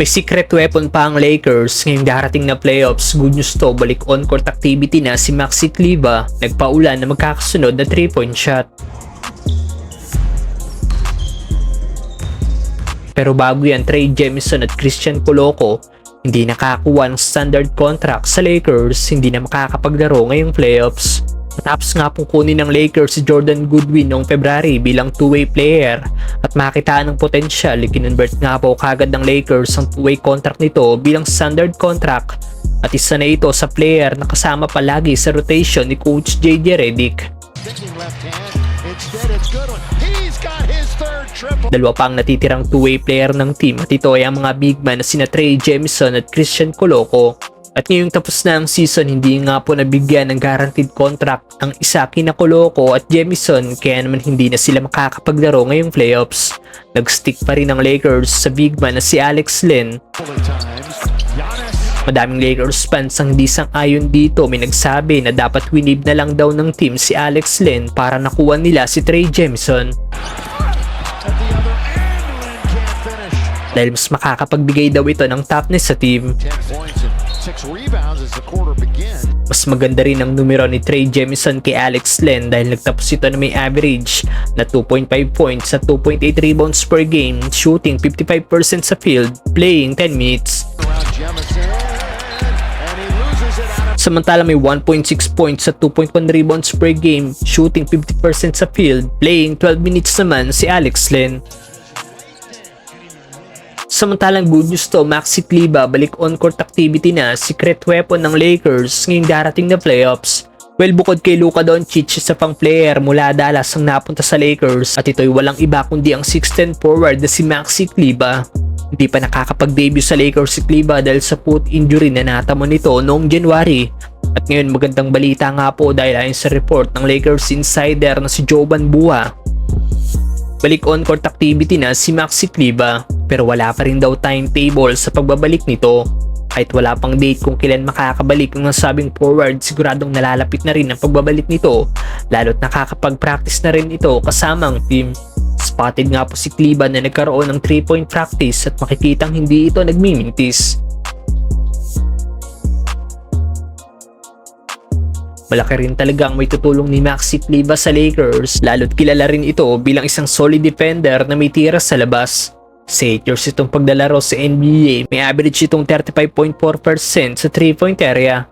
May secret weapon pa ang Lakers ngayong darating na playoffs. Good news to, balik on-court activity na si Maxi Kleber. Nagpaulan na magkakasunod na 3-point shot. Pero bago yan, Trey Jemison at Christian Coloco hindi nakakuha ng standard contract sa Lakers, hindi na makakapaglaro ngayong playoffs. Matapos nga pong kunin ng Lakers si Jordan Goodwin noong February bilang two-way player at makitaan ng potensyal, ikinonvert nga po kagad ng Lakers ang two-way contract nito bilang standard contract at isa na ito sa player na kasama palagi sa rotation ni Coach JJ Redick. Dalawa pang natitirang two-way player ng team at ito ay ang mga big man na sina Trey Jemison at Christian Coloco. At ngayong tapos na ang season, hindi nga po nabigyan ng guaranteed contract ang isa kina Coloco at Jemison, kaya naman hindi na sila makakapaglaro ngayong playoffs. Nag-stick pa rin ang Lakers sa big man na si Alex Len. Madaming Lakers fans ang hindi sang-ayon dito, may nagsabi na dapat winib na lang daw ng team si Alex Len para nakuha nila si Trey Jemison. Dahil mas makakapagbigay daw ito ng toughness sa team. Mas maganda rin ang numero ni Trey Jemison kay Alex Len dahil nagtapos ito na may average na 2.5 points at 2.8 rebounds per game, shooting 55% sa field, playing 10 minutes. Samantala may 1.6 points at 2.1 rebounds per game, shooting 50% sa field, playing 12 minutes naman si Alex Len. Samantalang good news to, Maxi Kleber balik on-court activity na, secret weapon ng Lakers ngayong darating na playoffs. Well, bukod kay Luka Doncic, isa pang player mula Dallas ang napunta sa Lakers at ito'y walang iba kundi ang 6'10 forward na si Maxi Kleber. Hindi pa nakakapag-debut sa Lakers si Kleber dahil sa foot injury na natamo nito noong January. At ngayon magandang balita nga po dahil ayon sa report ng Lakers insider na si Jovan Buha, balik on-court activity na si Maxi Kleber, pero wala pa rin daw timetable sa pagbabalik nito. Kahit wala pang date kung kailan makakabalik ang nasabing forward, siguradong nalalapit na rin ang pagbabalik nito, lalo't nakakapag-practice na rin ito kasama ang team. Spotted nga po si Kleber na nagkaroon ng 3-point practice at makikitang hindi ito nagmimintis. Malaki rin talagang may tutulong ni Maxi Kleber sa Lakers, lalo't kilala rin ito bilang isang solid defender na may tira sa labas. Sa 8 years itong paglalaro sa NBA, may average itong 35.4% sa 3-point area.